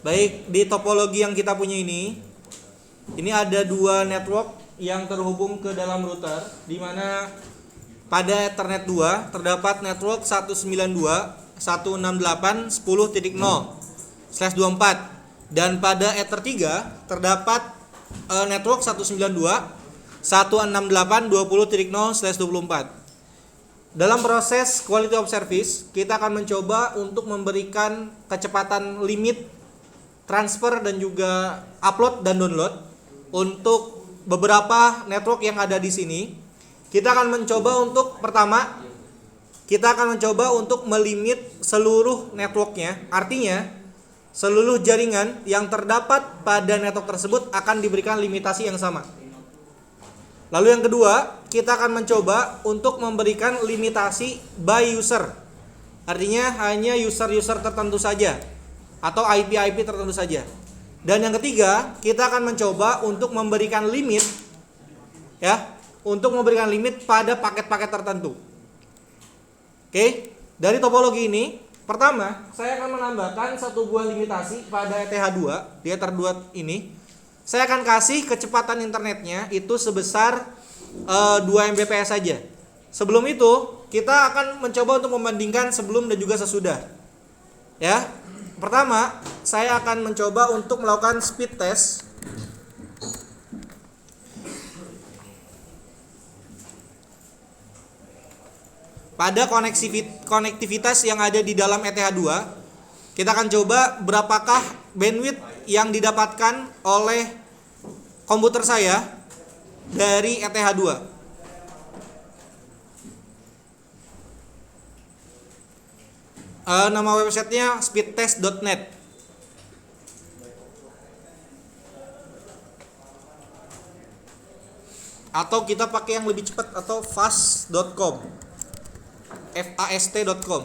Baik, di topologi yang kita punya ini ada dua network yang terhubung ke dalam router, di mana pada Ethernet 2 terdapat network 192.168.10.0/24 dan pada Ether 3 terdapat network 192.168.20.0/24. Dalam proses quality of service, kita akan mencoba untuk memberikan kecepatan limit transfer dan juga upload dan download untuk beberapa network yang ada di sini. Kita akan mencoba untuk pertama, kita akan mencoba untuk melimit seluruh networknya. Artinya, seluruh jaringan yang terdapat pada network tersebut akan diberikan limitasi yang sama. Lalu yang kedua, kita akan mencoba untuk memberikan limitasi by user. Artinya hanya user-user tertentu saja atau IP-IP tertentu saja. Dan yang ketiga, kita akan mencoba untuk memberikan limit untuk memberikan limit pada paket-paket tertentu. Oke, dari topologi ini, pertama, saya akan menambahkan satu buah limitasi pada ETH2, di Ether 2 ini. Saya akan kasih kecepatan internetnya itu sebesar 2 Mbps saja. Sebelum itu, kita akan mencoba untuk membandingkan sebelum dan juga sesudah. Ya. Pertama, saya akan mencoba untuk melakukan speed test. Pada konektivitas yang ada di dalam ETH2, kita akan coba berapakah bandwidth yang didapatkan oleh komputer saya dari ETH2. Nama websitenya speedtest.net. Atau kita pakai yang lebih cepat atau fast.com. fast.com.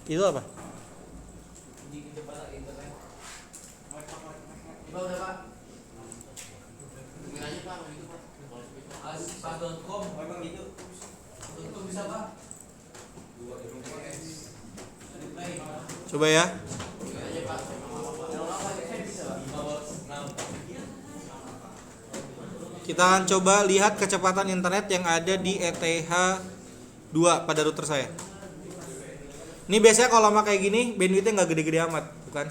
Itu apa? Pas.com memang gitu. Untuk bisa Pak? Coba ya. Kita akan coba lihat kecepatan internet yang ada di ETH2 pada router saya. Ini biasanya kalau lama kayak gini bandwidthnya nggak gede-gede amat, bukan?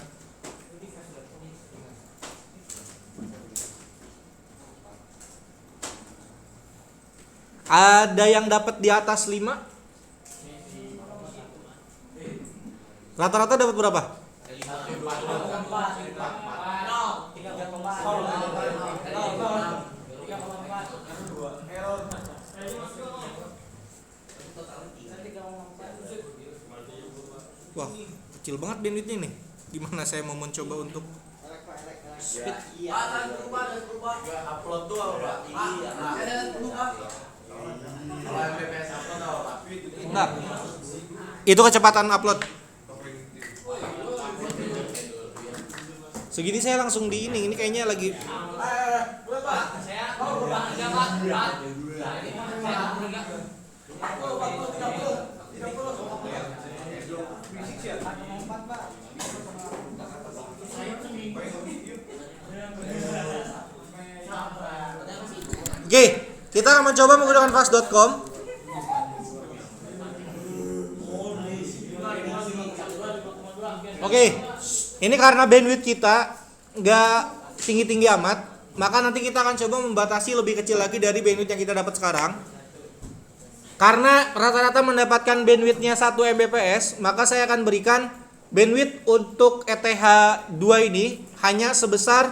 Ada yang dapat di atas 5? Rata-rata dapat berapa? Wah, kecil banget bandwidthnya nih. Gimana saya mau mencoba untuk speed? Upload tuh apa? Enggak. Itu kecepatan upload. Segini saya langsung di ini kayaknya lagi. Oke, kita akan mencoba menggunakan fast.com. Oke, ini karena bandwidth kita nggak tinggi-tinggi amat, maka nanti kita akan coba membatasi lebih kecil lagi dari bandwidth yang kita dapat sekarang. Karena rata-rata mendapatkan bandwidthnya 1 Mbps, maka saya akan berikan bandwidth untuk ETH2 ini hanya sebesar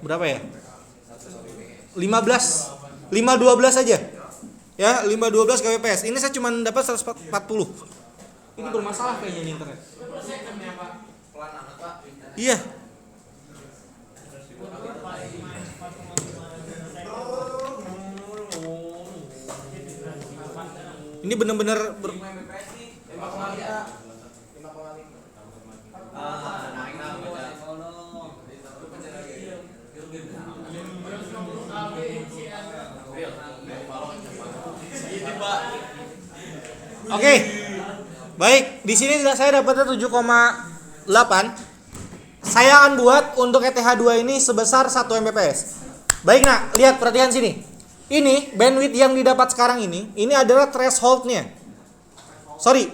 berapa ya? 512 saja. Ya, 512 kbps. Ini saya cuma dapat 140. Ini bermasalah kayaknya di internet. Iya. Ini benar-benar Oke. Baik, di sini saya dapatnya 7,8. Saya akan buat untuk ETH2 ini sebesar 1 Mbps. Baik, nah, lihat perhatikan sini. Ini bandwidth yang didapat sekarang ini adalah threshold-nya. Sorry,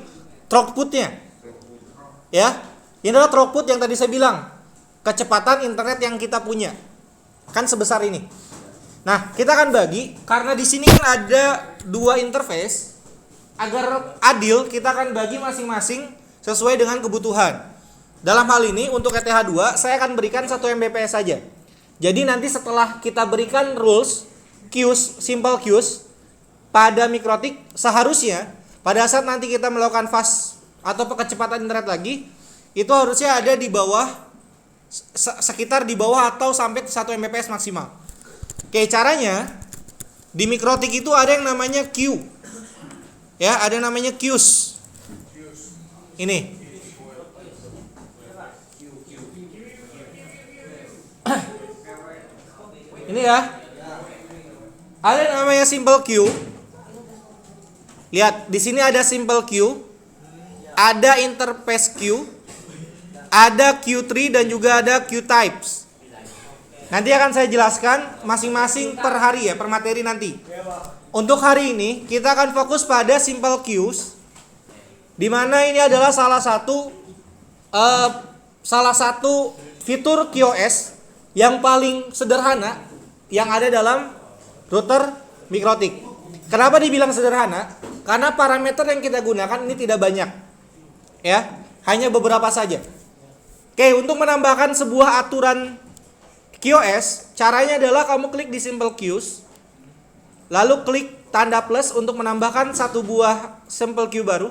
throughput-nya. Ya. Ini adalah throughput yang tadi saya bilang. Kecepatan internet yang kita punya. Kan sebesar ini. Nah, kita akan bagi karena di sini kan ada 2 interface. Agar adil, kita akan bagi masing-masing sesuai dengan kebutuhan. Dalam hal ini untuk ETH2 saya akan berikan 1 Mbps saja. Jadi nanti setelah kita berikan rules queues, simple queues pada Mikrotik, seharusnya pada saat nanti kita melakukan fast atau kecepatan internet lagi, itu harusnya ada di bawah sekitar di bawah atau sampai 1 Mbps maksimal. Oke, caranya di Mikrotik itu ada yang namanya queue. Ya, ada namanya queues. Ini. Ini ya. Ada yang namanya simple queue. Lihat, di sini ada simple queue, ada interface queue, ada queue-tree dan juga ada queue types. Nanti akan saya jelaskan masing-masing per hari ya, per materi nanti. Untuk hari ini kita akan fokus pada simple queues, di mana ini adalah salah satu fitur QoS yang paling sederhana yang ada dalam router Mikrotik. Kenapa dibilang sederhana? Karena parameter yang kita gunakan ini tidak banyak, ya, hanya beberapa saja. Oke, untuk menambahkan sebuah aturan QoS, caranya adalah kamu klik di simple queues. Lalu klik tanda plus untuk menambahkan satu buah simple queue baru.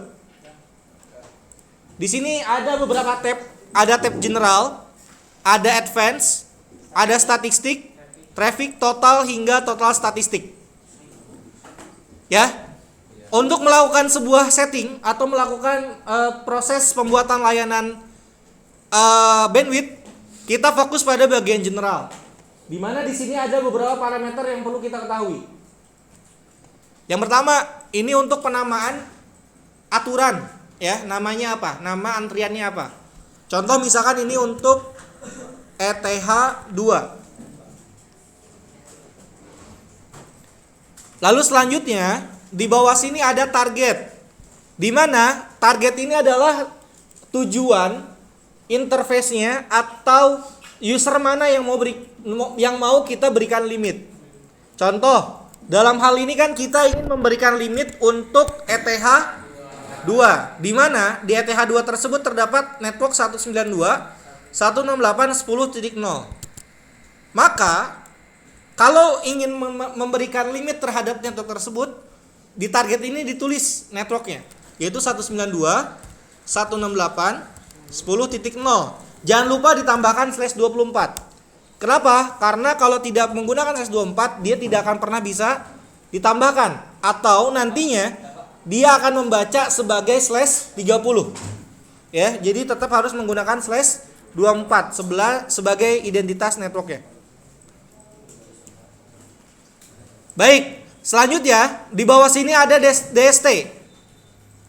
Di sini ada beberapa tab, ada tab general, ada advance, ada statistik, traffic, total hingga total statistik. Ya. Untuk melakukan sebuah setting atau melakukan proses pembuatan layanan bandwidth, kita fokus pada bagian general. Di mana di sini ada beberapa parameter yang perlu kita ketahui. Yang pertama, ini untuk penamaan aturan, ya, namanya apa? Nama antriannya apa? Contoh misalkan ini untuk ETH2. Lalu selanjutnya, di bawah sini ada target. Di mana target ini adalah tujuan interface-nya atau user mana yang mau kita berikan limit. Contoh, dalam hal ini kan kita ingin memberikan limit untuk ETH2, di mana di ETH2 tersebut terdapat network 192.168.10.0. Maka kalau ingin memberikan limit terhadap network tersebut, di target ini ditulis networknya, yaitu 192.168.10.0. Jangan lupa ditambahkan /24. Kenapa? Karena kalau tidak menggunakan /24, dia tidak akan pernah bisa ditambahkan, atau nantinya dia akan membaca sebagai /30. Ya, jadi tetap harus menggunakan /24 sebagai identitas networknya. Baik, selanjutnya di bawah sini ada DST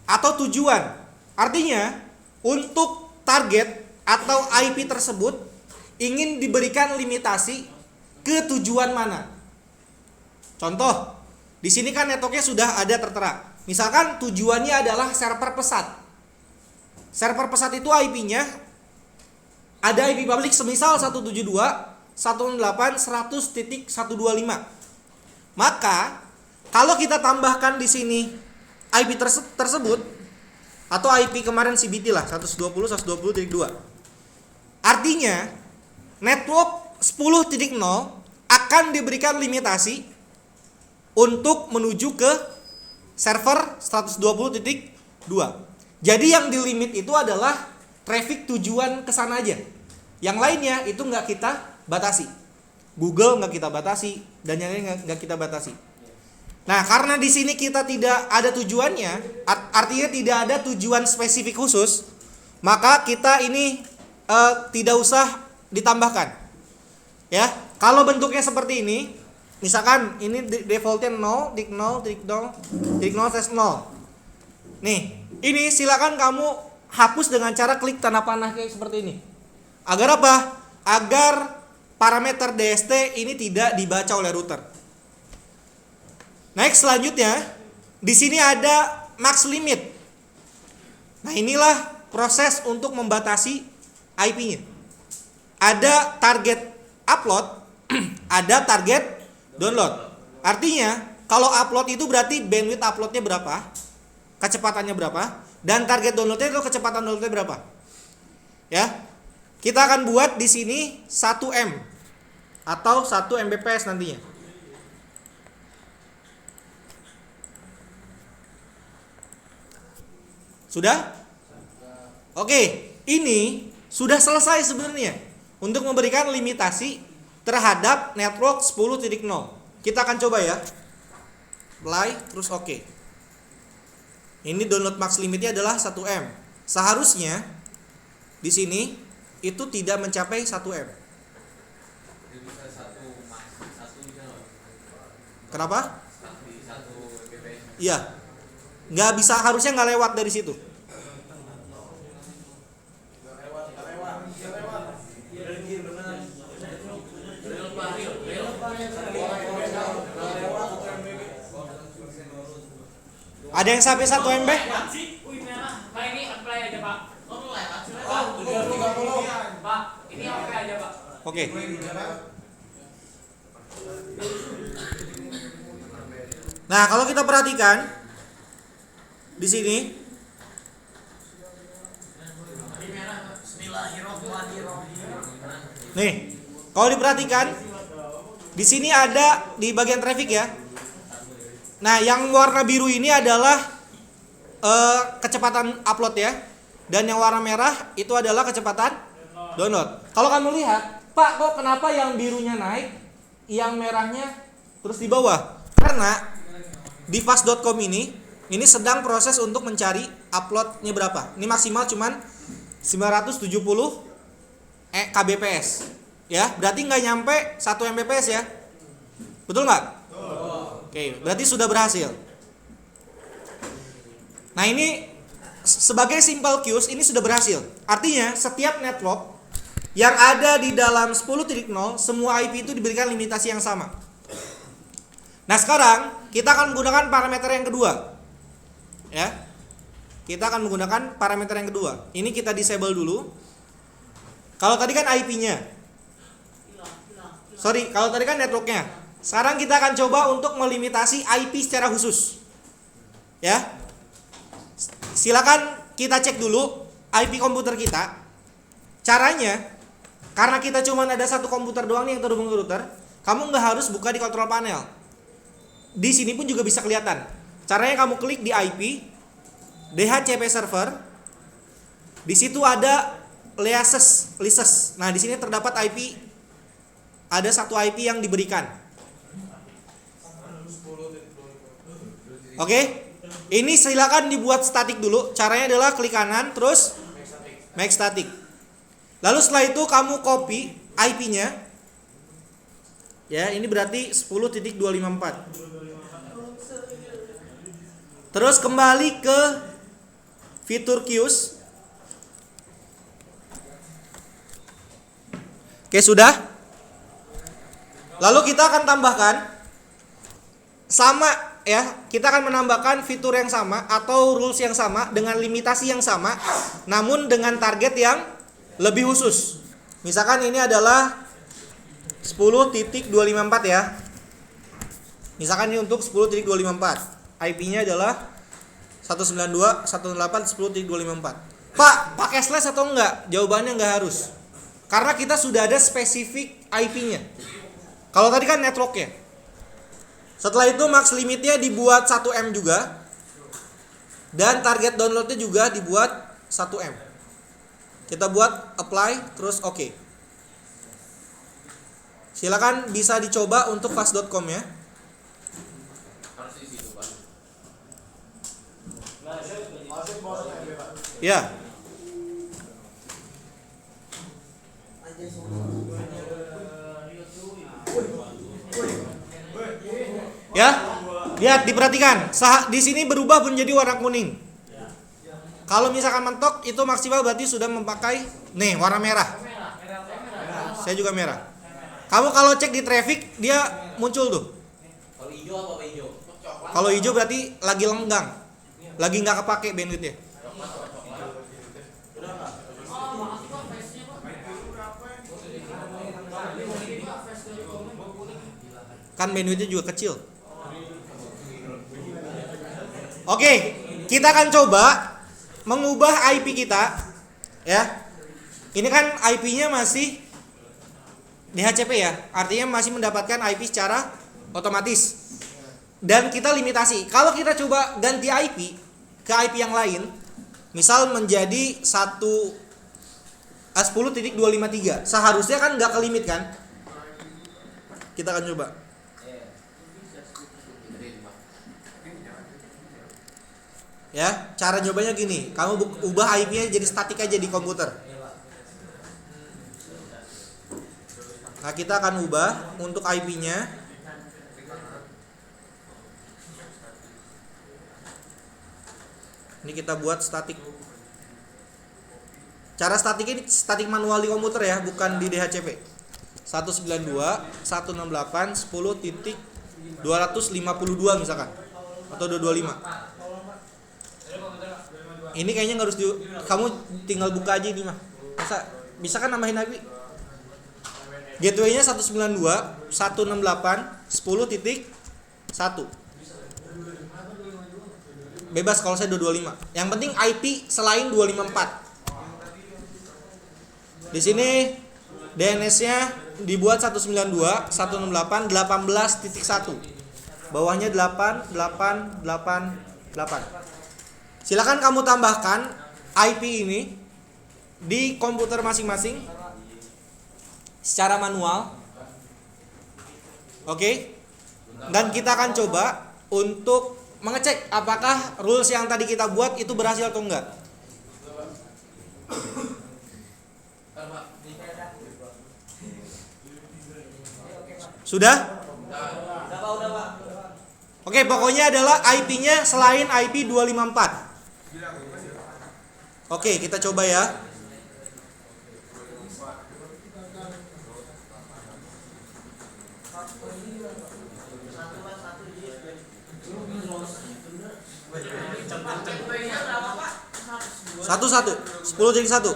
atau tujuan. Artinya untuk target atau IP tersebut ingin diberikan limitasi ke tujuan mana. Contoh, di sini kan networknya sudah ada tertera. Misalkan tujuannya adalah server pesat. Server pesat itu IP-nya ada IP public semisal 172.168.100.125. Maka kalau kita tambahkan di sini IP tersebut atau IP kemarin CBT lah 120.120.2. Artinya network 10.0 akan diberikan limitasi untuk menuju ke server 120.2. Jadi yang dilimit itu adalah traffic tujuan ke sana aja. Yang lainnya itu nggak kita batasi. Google nggak kita batasi dan yang lain nggak kita batasi. Nah, karena di sini kita tidak ada tujuannya, artinya tidak ada tujuan spesifik khusus, maka kita ini tidak usah ditambahkan. Ya, kalau bentuknya seperti ini, misalkan ini defaultnya 0, dik 0, dik 0, dik 0, /0. Nih, ini silakan kamu hapus dengan cara klik tanda panah kayak seperti ini. Agar apa? Agar parameter DST ini tidak dibaca oleh router. Next, selanjutnya di sini ada max limit. Nah, inilah proses untuk membatasi IP-nya. Ada target upload, ada target download. Artinya, kalau upload itu berarti bandwidth uploadnya berapa, kecepatannya berapa, dan target downloadnya itu kecepatan downloadnya berapa. Ya, kita akan buat di sini 1 M atau 1 Mbps nantinya. Sudah? Oke, ini sudah selesai sebenarnya untuk memberikan limitasi terhadap network 10.0. Kita akan coba ya. Play terus oke. Ini download max limitnya adalah 1 M. Seharusnya di sini itu tidak mencapai 1 M. Kenapa? Iya. Nggak bisa, harusnya nggak lewat dari situ. Ada yang sampai 1 MB? Pak, ini apply aja, Pak. Pak, ini apply aja, Pak. Oke. Nah, kalau kita perhatikan di sini, nih, kalau diperhatikan di sini ada di bagian traffic ya. Nah, yang warna biru ini adalah kecepatan upload ya, dan yang warna merah itu adalah kecepatan download. Kalau kamu lihat, Pak, kok kenapa yang birunya naik, yang merahnya terus di bawah? Karena di fast.com ini sedang proses untuk mencari uploadnya berapa. Ini maksimal cuman 970 kbps. Ya, berarti nggak nyampe 1 Mbps ya. Betul nggak? Oke, berarti sudah berhasil. Nah, ini sebagai simple queues ini sudah berhasil. Artinya setiap network yang ada di dalam 10.0 semua IP itu diberikan limitasi yang sama. Nah, sekarang kita akan menggunakan parameter yang kedua. Ya. Kita akan menggunakan parameter yang kedua. Ini kita disable dulu. Kalau tadi kan IP-nya. Sorry, kalau tadi kan networknya. Sekarang kita akan coba untuk melimitasi IP secara khusus. Ya. Silakan kita cek dulu IP komputer kita. Caranya, karena kita cuma ada satu komputer doang nih yang terhubung ke router, kamu nggak harus buka di control panel. Di sini pun juga bisa kelihatan. Caranya kamu klik di IP DHCP server. Di situ ada licenses. Nah, di sini terdapat IP, ada satu IP yang diberikan. Oke, ini silakan dibuat statik dulu. Caranya adalah klik kanan, terus make static. Lalu setelah itu kamu copy IP-nya. Ya, ini berarti 10.254. Terus kembali ke fitur queues. Oke, sudah. Lalu kita akan tambahkan sama ya, kita akan menambahkan fitur yang sama atau rules yang sama dengan limitasi yang sama, namun dengan target yang lebih khusus. Misalkan ini adalah 10.254 ya. Misalkan ini untuk 10.254. IP-nya adalah 192.168.10.254. Pak, pakai slash atau enggak? Jawabannya enggak harus. Karena kita sudah ada spesifik IP-nya. Kalau tadi kan networknya. Setelah itu max limitnya dibuat 1 M juga. Dan target downloadnya juga dibuat 1 M. Kita buat apply terus oke. Silakan bisa dicoba untuk fast.com ya. Ya. Ya, lihat diperhatikan. Di sini berubah menjadi warna kuning. Kalau misalkan mentok itu maksimal berarti sudah memakai nih warna merah. Saya juga merah. Kamu kalau cek di traffic dia muncul tuh. Kalau hijau apa hijau? Kalau hijau berarti lagi lenggang, lagi nggak kepake bandwidthnya. Kan bandwidthnya juga kecil. Oke, kita akan coba mengubah IP kita, ya. Ini kan IP-nya masih DHCP ya, artinya masih mendapatkan IP secara otomatis. Dan kita limitasi. Kalau kita coba ganti IP ke IP yang lain, misal menjadi 10.253, seharusnya kan nggak ke limit kan? Kita akan coba. Ya, cara nyobanya gini, kamu ubah IP-nya jadi statik aja di komputer. Nah, kita akan ubah untuk IP-nya. Ini kita buat statik. Cara statik ini statik manual di komputer ya, bukan di DHCP. 192.168.10.252 misalkan, atau 225. Ini kayaknya nggak harus kamu tinggal buka aja ini mah. Bisa kan nambahin IP? Gateway-nya 192.168.10.1. Bebas kalau saya 225. Yang penting IP selain 254. Di sini DNS-nya dibuat 192.168.18.1. Bawahnya 8888. Silakan kamu tambahkan IP ini di komputer masing-masing secara manual. Oke. Dan kita akan coba untuk mengecek apakah rules yang tadi kita buat itu berhasil atau enggak. Sudah? Oke, pokoknya adalah IP-nya selain IP 254. Oke, kita coba ya. Satu, 10 jadi 1.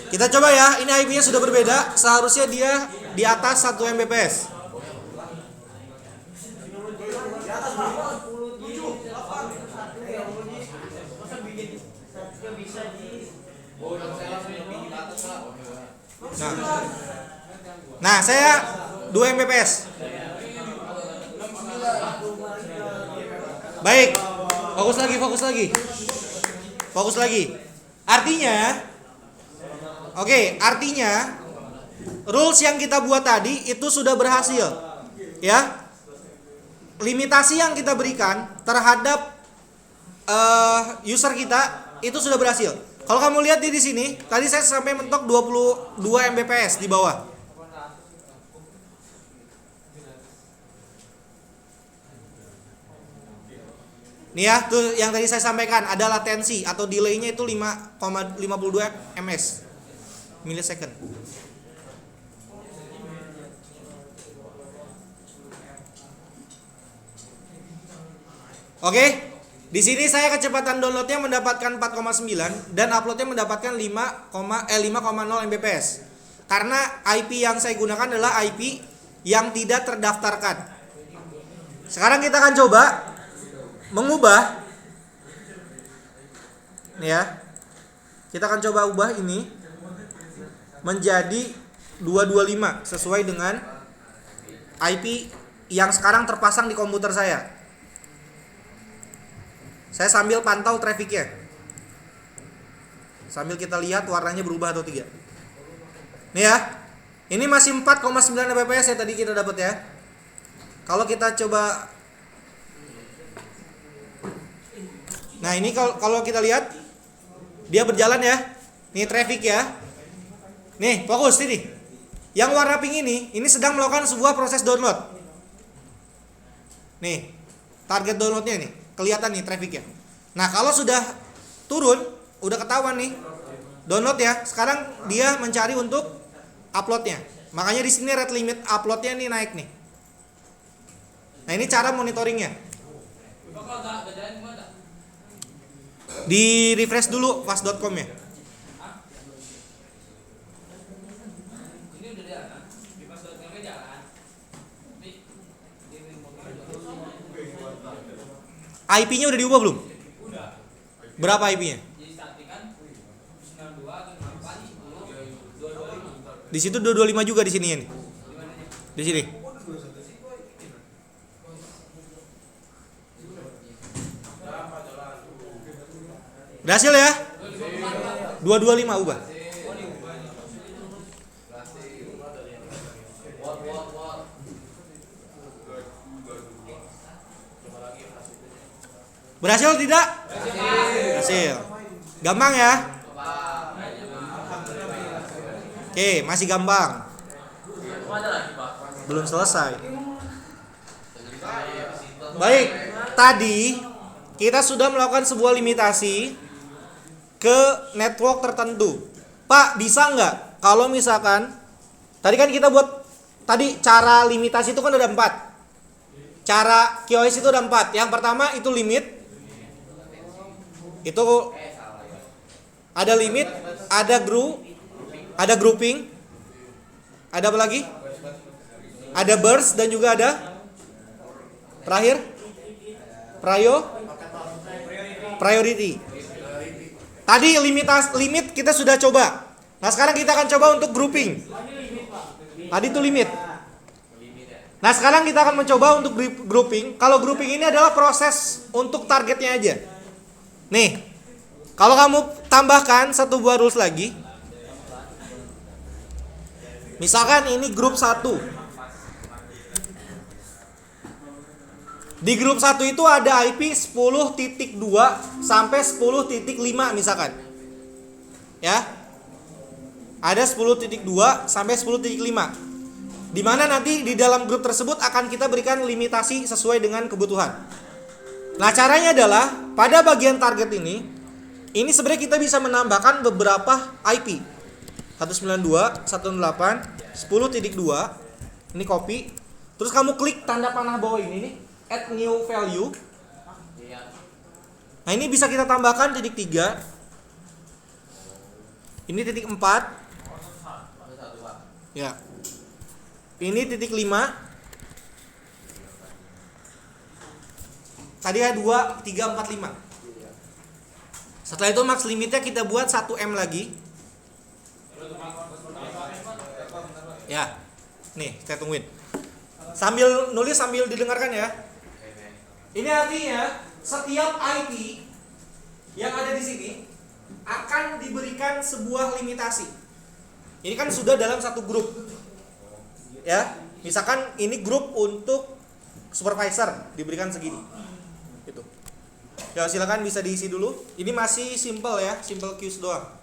Kita coba ya, ini IP-nya sudah berbeda. Seharusnya dia di atas 1 Mbps. Nah, saya 2 Mbps. Baik, fokus lagi. Artinya, artinya rules yang kita buat tadi itu sudah berhasil, ya. Limitasi yang kita berikan terhadap user kita itu sudah berhasil. Kalau kamu lihat di sini, tadi saya sampai mentok 22 Mbps di bawah. Nih ya, tuh yang tadi saya sampaikan ada latensi atau delay-nya itu 5,52 ms millisecond. Oke, di sini saya kecepatan downloadnya mendapatkan 4,9 dan uploadnya mendapatkan 5,0 Mbps. Karena IP yang saya gunakan adalah IP yang tidak terdaftarkan. Sekarang kita akan coba mengubah, nih ya, kita akan coba ubah ini menjadi 225 sesuai dengan IP yang sekarang terpasang di komputer saya. Saya sambil pantau trafficnya, sambil kita lihat warnanya berubah atau tidak. Nih ya, ini masih 4,9 Mbps ya tadi kita dapat ya. Kalau kita coba, nah ini kalau kita lihat dia berjalan ya. Nih traffic ya. Nih fokus ini. Yang warna pink ini sedang melakukan sebuah proses download. Nih target downloadnya nih kelihatan nih trafficnya. Nah kalau sudah turun, udah ketahuan nih. Download ya. Sekarang dia mencari untuk uploadnya. Makanya di sini rate limit uploadnya nih naik nih. Nah, ini cara monitoringnya. Bakal enggak jalan gimana? Di refresh dulu fast.com ya. Ini udah jalan. Di pas downloadnya jalan. Ini IP-nya udah diubah belum? udah. Berapa IP-nya? Jadi starting kan 92 atau 4 10 225. Di situ 225 juga di sini nih. Di mananya? Di sini. Berhasil ya? 225 ubah. Berhasil tidak? Berhasil. Gampang ya? Oke, masih gampang. Belum selesai. Baik, tadi kita sudah melakukan sebuah limitasi ke network tertentu. Pak, bisa nggak kalau misalkan tadi kan kita buat tadi cara limitasi itu kan ada 4. Cara QoS itu ada 4. Yang pertama itu limit. Itu ada limit, ada group, ada grouping, ada apa lagi? Ada burst dan juga ada terakhir priority. Tadi limit kita sudah coba. Nah, sekarang kita akan coba untuk grouping. Tadi itu limit. Nah, sekarang kita akan mencoba untuk grouping. Kalau grouping ini adalah proses untuk targetnya aja. Nih, kalau kamu tambahkan satu buah rules lagi. Misalkan ini grup 1. Di grup 1 itu ada IP 10.2 sampai 10.5 misalkan. Ya. Ada 10.2 sampai 10.5. Di mana nanti di dalam grup tersebut akan kita berikan limitasi sesuai dengan kebutuhan. Nah, caranya adalah pada bagian target ini sebenarnya kita bisa menambahkan beberapa IP. 192, 108, 10.2. Ini copy. Terus kamu klik tanda panah bawah ini nih, add new value. Nah, ini bisa kita tambahkan titik 3. Ini titik 4. Ya. Ini titik 5. Tadi ada 2, 3, 4, 5. Setelah itu max limitnya kita buat 1M lagi. Ya. Nih, saya tungguin. Sambil nulis sambil didengarkan ya. Ini artinya setiap IP yang ada di sini akan diberikan sebuah limitasi. Ini kan sudah dalam satu grup. Ya. Misalkan ini grup untuk supervisor diberikan segini. Gitu. Ya, silakan bisa diisi dulu. Ini masih simple ya, simple queues doang.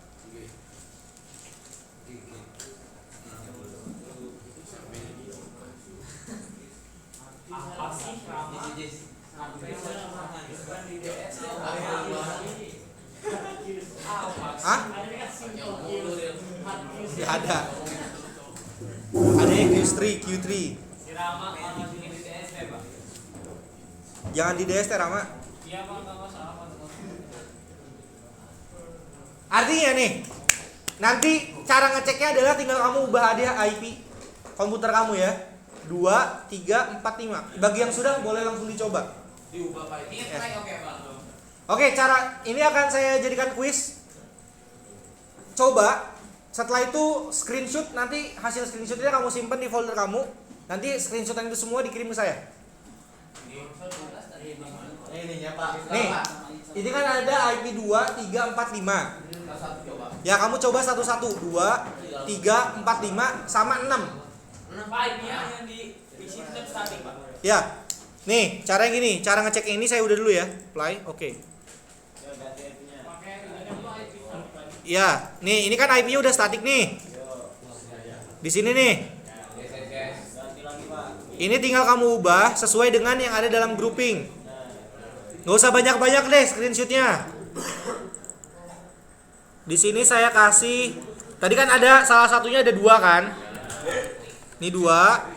Hah? Ya ada. Ada yang Q3, Q3. Irama kalau di DST, Pak. Jangan di DST, Rama. Iya, Pak, enggak masalah, Pak. Artinya nih, nanti cara ngeceknya adalah tinggal kamu ubah aja IP komputer kamu ya. 2, 3, 4, 5. Bagi yang sudah boleh langsung dicoba. Diubah, Pak. Ini try oke, Pak. Oke, cara ini akan saya jadikan quiz. Coba. Setelah itu screenshot, nanti hasil screenshotnya kamu simpan di folder kamu. Nanti screenshot itu semua dikirim ke saya. Ininya Pak. Nih, ini kan ada IP 2, 3, 4, 5. Ya, kamu coba 1, 2, 3, 4, 5 sama 6. Pak, ini yang di sini tetap static, Pak. Ya. Nih, cara yang gini, cara ngecek ini saya udah dulu ya. Play, oke. Ya, nih ini kan IP-nya udah statik nih. Di sini nih. Ini tinggal kamu ubah sesuai dengan yang ada dalam grouping. Nggak usah banyak-banyak deh screenshotnya. Di sini saya kasih, tadi kan ada salah satunya ada 2 kan? Ini 2.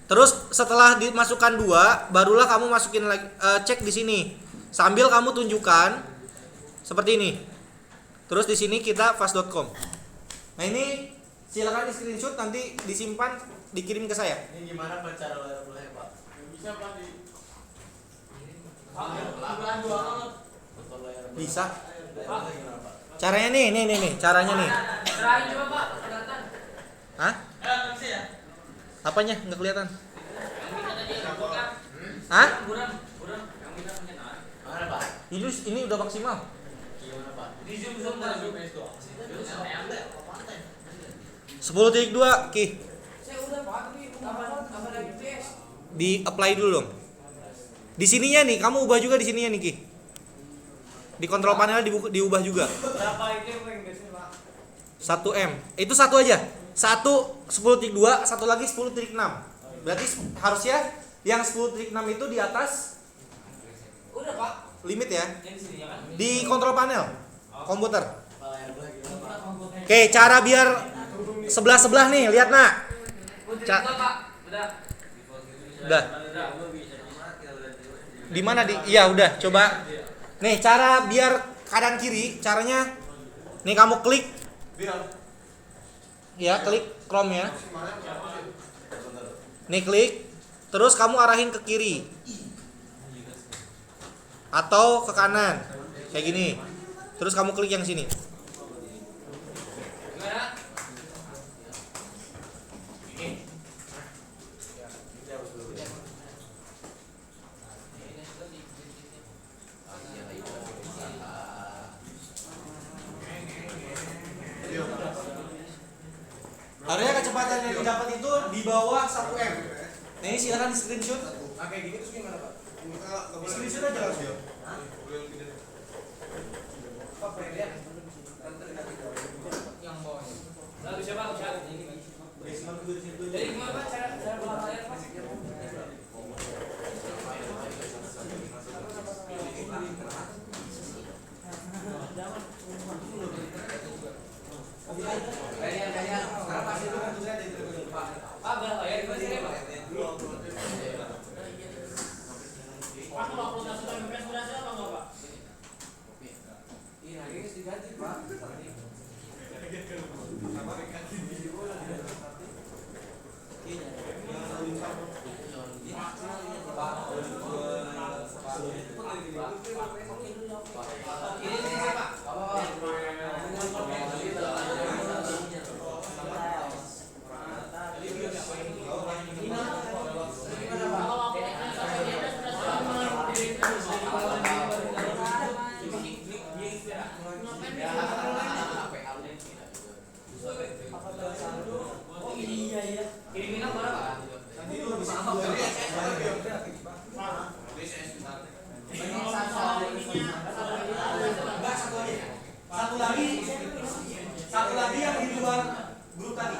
Terus setelah dimasukkan 2, barulah kamu masukin lagi, cek di sini. Sambil kamu tunjukkan seperti ini. Terus di sini kita fast.com. Nah, ini silakan di screenshot, nanti disimpan, dikirim ke saya. Ini gimana Pak cara layar Pak? Bisa Pak di foto layar. Bisa. Layarnya gimana Pak? Caranya nih, caranya nih. Terakhir coba Pak, kelihatan. Hah? Bisa ya? Apanya? Nggak kelihatan. Yang minta tadi yang bukan. Hah? Buram. Yang minta punya nahan. Mana Pak? Ini udah maksimal. Gimana Pak? Di zoom dah zoom. 10.2 Ki. Saya udah Pak, tapi kapan lagi PS? Di apply dulu dong. Di sininya nih, kamu ubah juga di sininya nih Ki. Di kontrol panel diubah juga. Berapa itu yang biasanya Pak? 1M. Itu satu aja. 10.2, satu lagi 10.6. Berarti harusnya yang 10.6 itu di atas Udah Pak. limit ya. Yang di sini ya kan? Di kontrol panel komputer. Layar belah gimana? Oke, cara biar sebelah-sebelah nih, lihat nak. Cak. Pak. Udah. Di mana di? Iya, udah. Coba. Nih, cara biar kanan kiri, caranya nih kamu klik. Ya, klik Chrome ya. Nih klik, terus kamu arahin ke kiri. Atau ke kanan. Kayak gini. Terus kamu klik yang sini. Gimana? Harusnya kecepatan yang didapat itu di bawah 1M. Nah, ini silakan di screenshot. Nah, kayak gini terus gimana Pak? Di screenshot aja langsung. Yang bawahnya. Lalu siapa? Jadi gimana Pak cara bawa layar Pak? Pak, bawa layar gimana sih Pak? Pak, kalau upload langsung ke MPS berhasil apa enggak Pak? Iya, ini diganti Pak. Kirimin apa Pak? Satu lagi yang di luar grup tadi.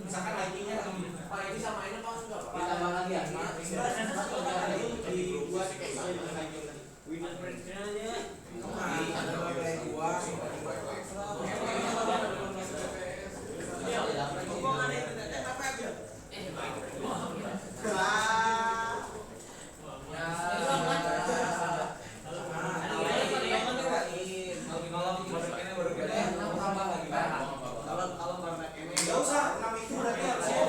Misalkan ID-nya Pak ini sama ini Pak sudah Pak. Ditambah lagi ya. Gak usah, 6 itu berarti harusnya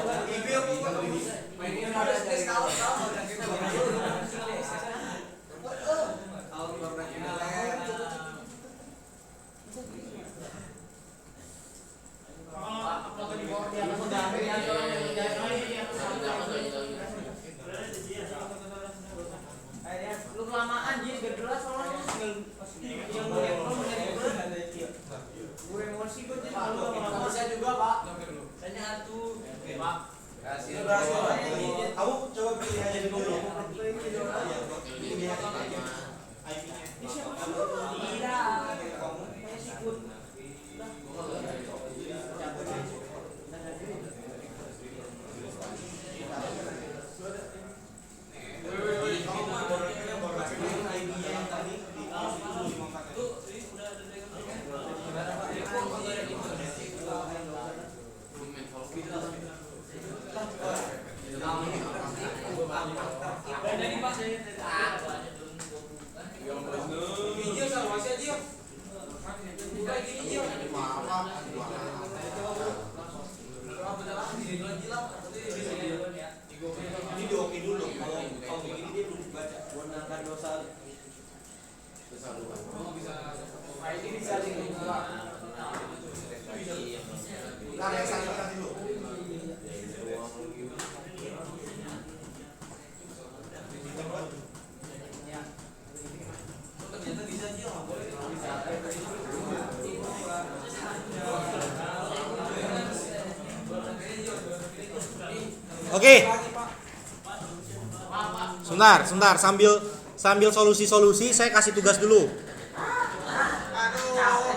Lu kelamaan dia biar jelas soalnya yang gue emosi gue jadi kalau Bisa juga Pak. tanya atuh Pak. Kasih. kamu coba pilih aja dulu. Ternyata bisa aja nggak boleh. Oke. Sebentar, sambil solusi-solusi saya kasih tugas dulu. Aduh.